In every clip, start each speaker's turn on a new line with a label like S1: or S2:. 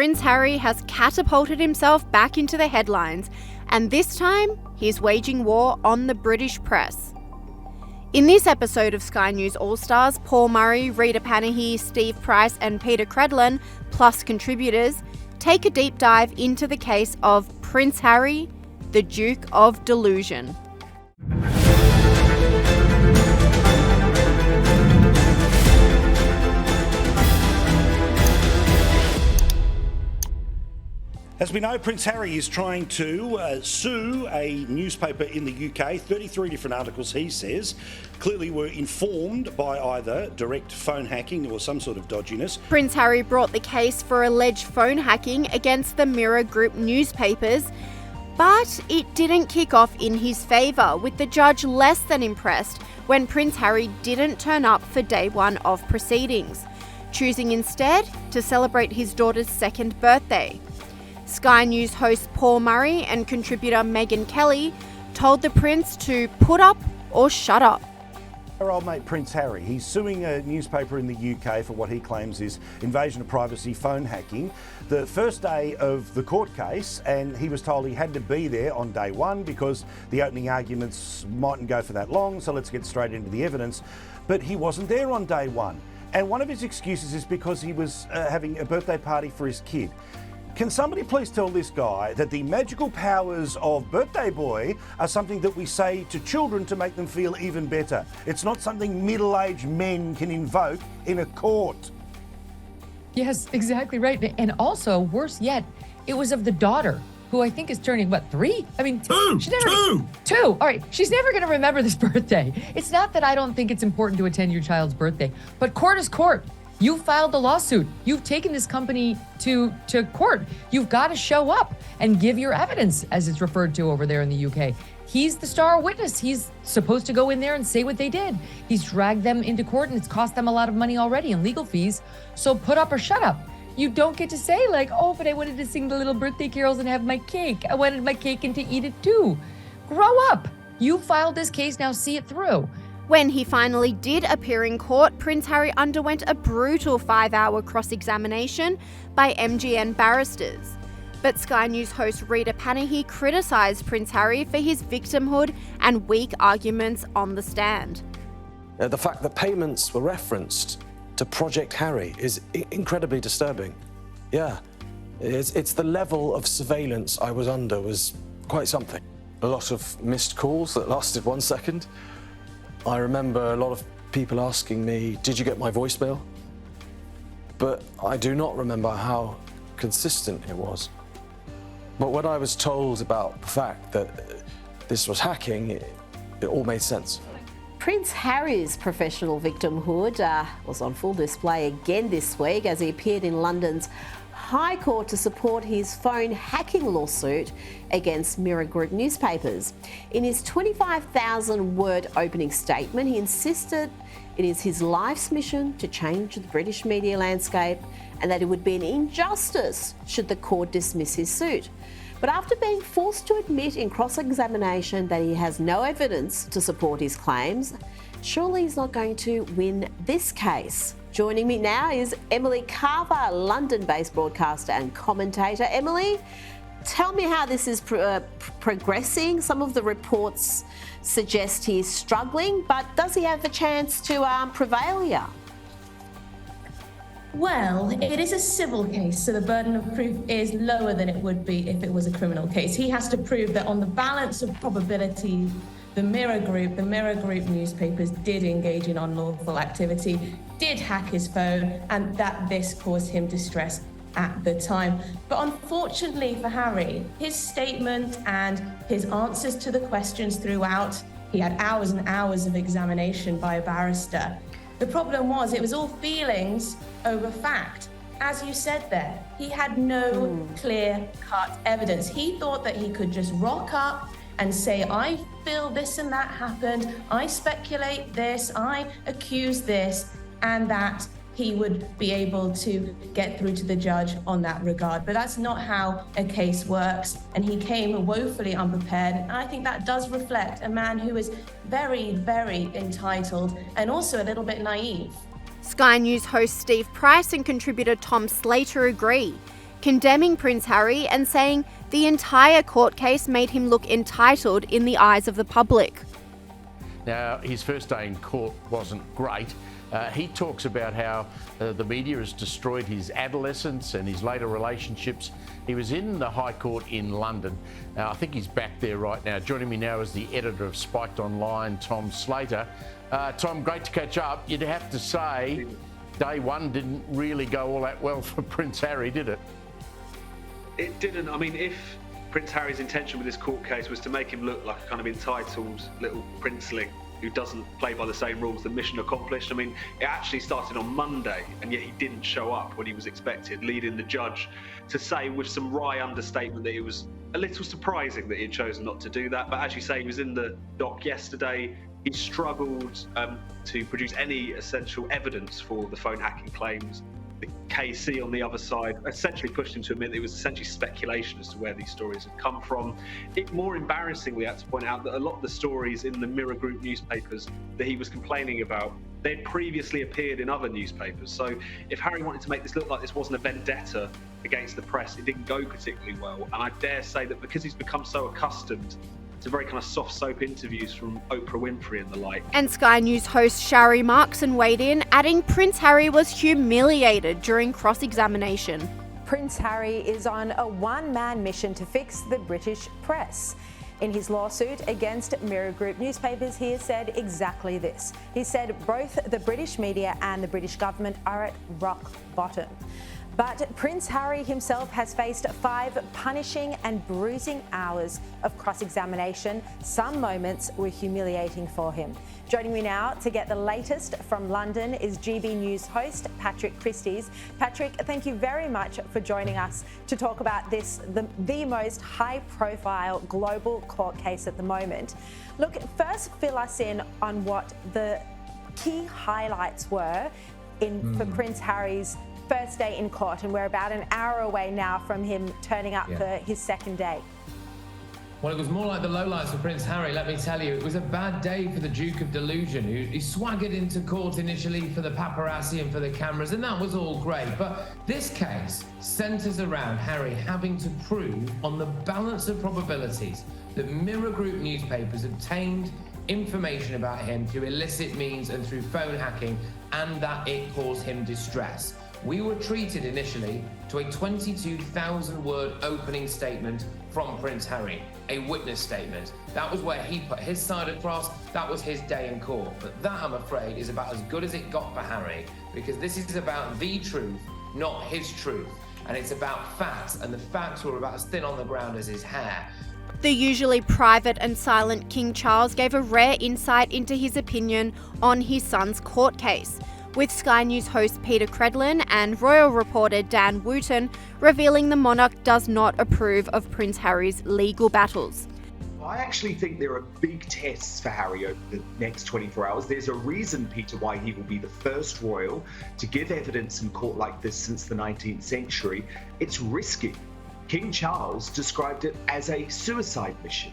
S1: Prince Harry has catapulted himself back into the headlines, and this time he's waging war on the British press. In this episode of Sky News All Stars, Paul Murray, Rita Panahi, Steve Price and Peta Credlin, plus contributors, take a deep dive into the case of Prince Harry, the Duke of Delusion.
S2: As we know, Prince Harry is trying to sue a newspaper in the UK. 33 different articles, he says, clearly were informed by either direct phone hacking or some sort of dodginess.
S1: Prince Harry brought the case for alleged phone hacking against the Mirror Group newspapers, but it didn't kick off in his favour, with the judge less than impressed when Prince Harry didn't turn up for day one of proceedings, choosing instead to celebrate his daughter's second birthday. Sky News host Paul Murray and contributor Meghan Kelly told the Prince to put up or shut up.
S2: Our old mate Prince Harry, he's suing a newspaper in the UK for what he claims is invasion of privacy, phone hacking. The first day of the court case, and he was told he had to be there on day one because the opening arguments mightn't go for that long, so let's get straight into the evidence. But he wasn't there on day one. And one of his excuses is because he was having a birthday party for his kid. Can somebody please tell this guy that the magical powers of Birthday Boy are something that we say to children to make them feel even better? It's not something middle-aged men can invoke in a court.
S3: Yes, exactly right. And also, worse yet, it was of the daughter, who I think is turning, 3? I mean, two. All right, she's never going to remember this birthday. It's not that I don't think it's important to attend your child's birthday, but court is court. You filed the lawsuit. You've taken this company to court. You've got to show up and give your evidence, as it's referred to over there in the UK. He's the star witness. He's supposed to go in there and say what they did. He's dragged them into court, and it's cost them a lot of money already in legal fees. So put up or shut up. You don't get to say but I wanted to sing the little birthday carols and have my cake. I wanted my cake and to eat it too. Grow up. You filed this case, now see it through.
S1: When he finally did appear in court, Prince Harry underwent a brutal 5-hour cross-examination by MGN barristers. But Sky News host Rita Panahi criticised Prince Harry for his victimhood and weak arguments on the stand.
S4: The fact that payments were referenced to Project Harry is incredibly disturbing. Yeah, it's the level of surveillance I was under was quite something. A lot of missed calls that lasted 1 second. I remember a lot of people asking me, did you get my voicemail? But I do not remember how consistent it was. But when I was told about the fact that this was hacking, it all made sense.
S5: Prince Harry's professional victimhood was on full display again this week as he appeared in London's High Court to support his phone hacking lawsuit against Mirror Group newspapers. In his 25,000-word opening statement, he insisted it is his life's mission to change the British media landscape and that it would be an injustice should the court dismiss his suit. But after being forced to admit in cross-examination that he has no evidence to support his claims, surely he's not going to win this case. Joining me now is Emily Carver, London-based broadcaster and commentator. Emily, tell me how this is progressing. Some of the reports suggest he is struggling, but does he have the chance to prevail here?
S6: Well, it is a civil case, so the burden of proof is lower than it would be if it was a criminal case. He has to prove that on the balance of probability, the Mirror Group newspapers did engage in unlawful activity, did hack his phone, and that this caused him distress at the time. But unfortunately for Harry, his statement and his answers to the questions throughout, he had hours and hours of examination by a barrister. The problem was it was all feelings over fact. As you said there, he had no clear-cut evidence. He thought that he could just rock up and say, I feel this and that happened, I speculate this, I accuse this, and that he would be able to get through to the judge on that regard. But that's not how a case works, and he came woefully unprepared. And I think that does reflect a man who is very, very entitled and also a little bit naive.
S1: Sky News host Steve Price and contributor Tom Slater agree. condemning Prince Harry and saying the entire court case made him look entitled in the eyes of the public.
S7: Now, his first day in court wasn't great. He talks about how the media has destroyed his adolescence and his later relationships. He was in the High Court in London. I think he's back there right now. Joining me now is the editor of Spiked Online, Tom Slater. Tom, great to catch up. You'd have to say day one didn't really go all that well for Prince Harry, did it?
S8: It didn't. I mean, if Prince Harry's intention with this court case was to make him look like a kind of entitled little princeling who doesn't play by the same rules, the mission accomplished. I mean, it actually started on Monday, and yet he didn't show up when he was expected, leading the judge to say with some wry understatement that it was a little surprising that he had chosen not to do that. But as you say, he was in the dock yesterday. He struggled to produce any essential evidence for the phone hacking claims. The KC on the other side essentially pushed him to admit that it was essentially speculation as to where these stories had come from. It more embarrassingly, I had to point out that a lot of the stories in the Mirror Group newspapers that he was complaining about, they'd previously appeared in other newspapers. So if Harry wanted to make this look like this wasn't a vendetta against the press, it didn't go particularly well. And I dare say that because he's become so accustomed to very kind of soft soap interviews from Oprah Winfrey and the like.
S1: And Sky News host Shari Markson weighed in, adding Prince Harry was humiliated during cross-examination.
S9: Prince Harry is on a one-man mission to fix the British press. In his lawsuit against Mirror Group newspapers, he has said exactly this. He said both the British media and the British government are at rock bottom. But Prince Harry himself has faced 5 punishing and bruising hours of cross-examination. Some moments were humiliating for him. Joining me now to get the latest from London is GB News host Patrick Christys. Patrick, thank you very much for joining us to talk about this, the most high-profile global court case at the moment. Look, first fill us in on what the key highlights were for Prince Harry's first day in court, and we're about an hour away now from him turning up for his second day.
S10: Well, it was more like the lowlights for Prince Harry, let me tell you. It was a bad day for the Duke of Delusion, who he swaggered into court initially for the paparazzi and for the cameras, and that was all great. But this case centres around Harry having to prove on the balance of probabilities that Mirror Group newspapers obtained information about him through illicit means and through phone hacking, and that it caused him distress. We were treated initially to a 22,000-word opening statement from Prince Harry, a witness statement. That was where he put his side across. That was his day in court. But that, I'm afraid, is about as good as it got for Harry, because this is about the truth, not his truth. And it's about facts, and the facts were about as thin on the ground as his hair.
S1: The usually private and silent King Charles gave a rare insight into his opinion on his son's court case, with Sky News host Peta Credlin and royal reporter Dan Wooten revealing the monarch does not approve of Prince Harry's legal battles.
S11: I actually think there are big tests for Harry over the next 24 hours. There's a reason, Peter, why he will be the first royal to give evidence in court like this since the 19th century. It's risky. King Charles described it as a suicide mission.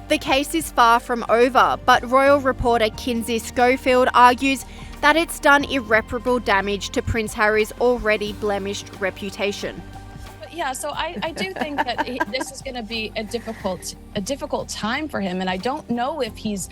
S1: The case is far from over, but royal reporter Kinsey Schofield argues that it's done irreparable damage to Prince Harry's already blemished reputation.
S12: Yeah, so I do think that this is going to be a difficult time for him, and I don't know if he's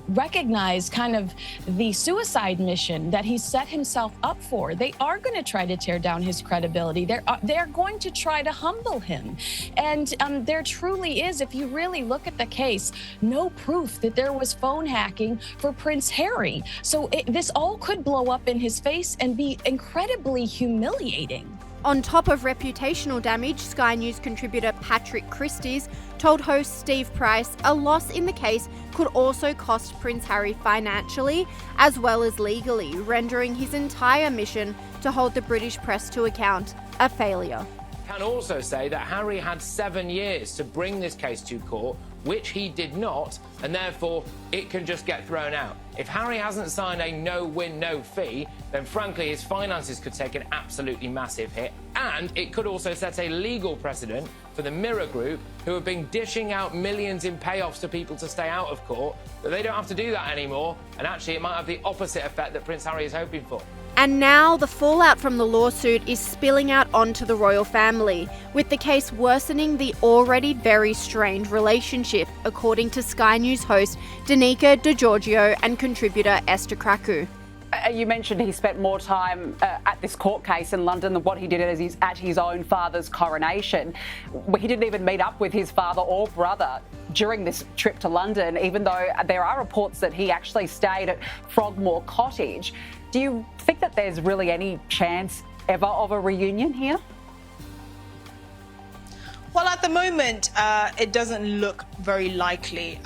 S12: recognized kind of the suicide mission that he set himself up for. They are going to try to tear down his credibility. They're going to try to humble him, and there truly is, if you really look at the case, no proof that there was phone hacking for Prince Harry. So this all could blow up in his face and be incredibly humiliating.
S1: On top of reputational damage, Sky News contributor Patrick Christys told host Steve Price a loss in the case could also cost Prince Harry financially as well as legally, rendering his entire mission to hold the British press to account a failure.
S13: Can also say that Harry had 7 years to bring this case to court, which he did not, and therefore it can just get thrown out. If Harry hasn't signed a no-win, no-fee, then frankly his finances could take an absolutely massive hit, and it could also set a legal precedent for the Mirror Group, who have been dishing out millions in payoffs to people to stay out of court, that they don't have to do that anymore, and actually it might have the opposite effect that Prince Harry is hoping for.
S1: And now the fallout from the lawsuit is spilling out onto the royal family, with the case worsening the already very strained relationship, according to Sky News host Danica DiGiorgio and contributor Esther Kraku.
S14: You mentioned he spent more time at this court case in London than what he did at his own father's coronation. He didn't even meet up with his father or brother during this trip to London, even though there are reports that he actually stayed at Frogmore Cottage. Do you think that there's really any chance ever of a reunion here?
S6: Well, at the moment, it doesn't look very likely.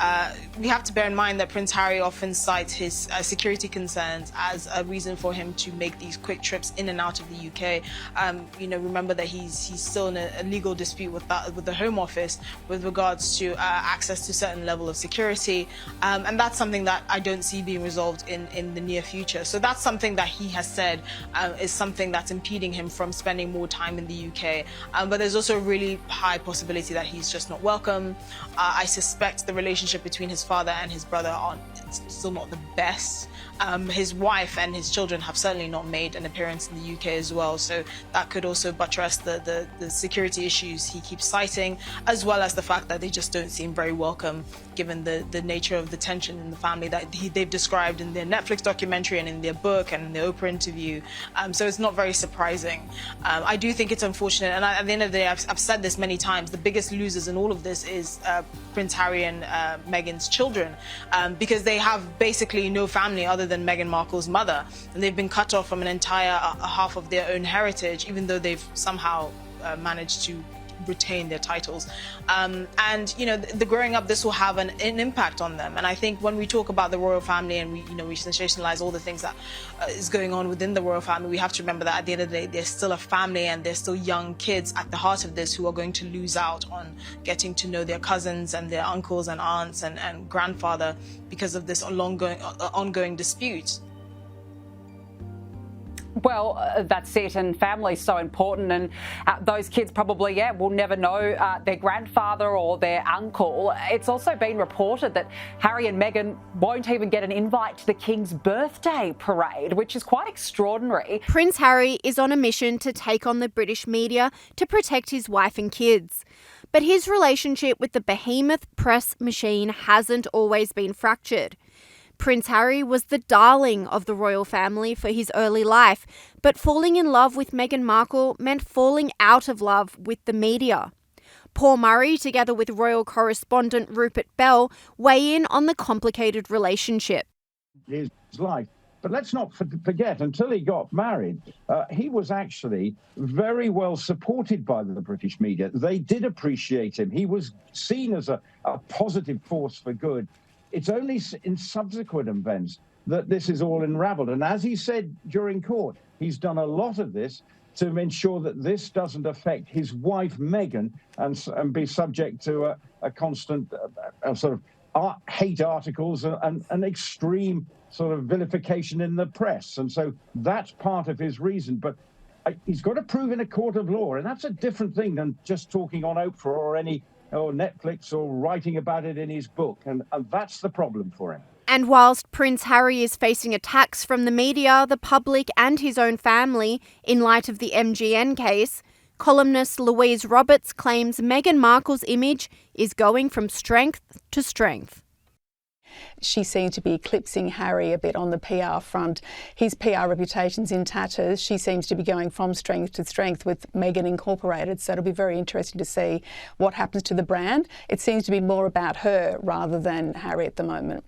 S6: We have to bear in mind that Prince Harry often cites his security concerns as a reason for him to make these quick trips in and out of the UK. Remember that he's still in a legal dispute with the Home Office with regards to access to certain level of security, and that's something that I don't see being resolved in the near future. So that's something that he has said is something that's impeding him from spending more time in the UK. But there's also a really high possibility that he's just not welcome. I suspect the relationship between his father and his brother are still not the best. His wife and his children have certainly not made an appearance in the UK as well, so that could also buttress the security issues he keeps citing, as well as the fact that they just don't seem very welcome given the nature of the tension in the family that they've described in their Netflix documentary and in their book and in the Oprah interview. So it's not very surprising. I do think it's unfortunate, and at the end of the day, I've said this many times, the biggest losers in all of this is Prince Harry and Meghan's children, because they have basically no family other than Meghan Markle's mother, and they've been cut off from an entire half of their own heritage, even though they've somehow managed to retain their titles. The growing up, this will have an impact on them. And I think when we talk about the royal family and we sensationalize all the things that is going on within the royal family, we have to remember that at the end of the day, there's still a family and there's still young kids at the heart of this who are going to lose out on getting to know their cousins and their uncles and aunts and grandfather because of this ongoing dispute.
S14: Well, that's it, and family's so important, and those kids probably, will never know their grandfather or their uncle. It's also been reported that Harry and Meghan won't even get an invite to the King's birthday parade, which is quite extraordinary.
S1: Prince Harry is on a mission to take on the British media to protect his wife and kids. But his relationship with the behemoth press machine hasn't always been fractured. Prince Harry was the darling of the royal family for his early life, but falling in love with Meghan Markle meant falling out of love with the media. Paul Murray, together with royal correspondent Rupert Bell, weigh in on the complicated relationship.
S15: His life. But let's not forget, until he got married, he was actually very well supported by the British media. They did appreciate him. He was seen as a positive force for good. It's only in subsequent events that this is all unraveled. And as he said during court, he's done a lot of this to ensure that this doesn't affect his wife, Meghan, and be subject to a constant sort of hate articles and extreme sort of vilification in the press. And so that's part of his reason. But he's got to prove in a court of law, and that's a different thing than just talking on Oprah or Netflix or writing about it in his book. And that's the problem for him.
S1: And whilst Prince Harry is facing attacks from the media, the public and his own family in light of the MGN case, columnist Louise Roberts claims Meghan Markle's image is going from strength to strength.
S16: She seemed to be eclipsing Harry a bit on the PR front. His PR reputation's in tatters. She seems to be going from strength to strength with Meghan Incorporated, so it'll be very interesting to see what happens to the brand. It seems to be more about her rather than Harry at the moment.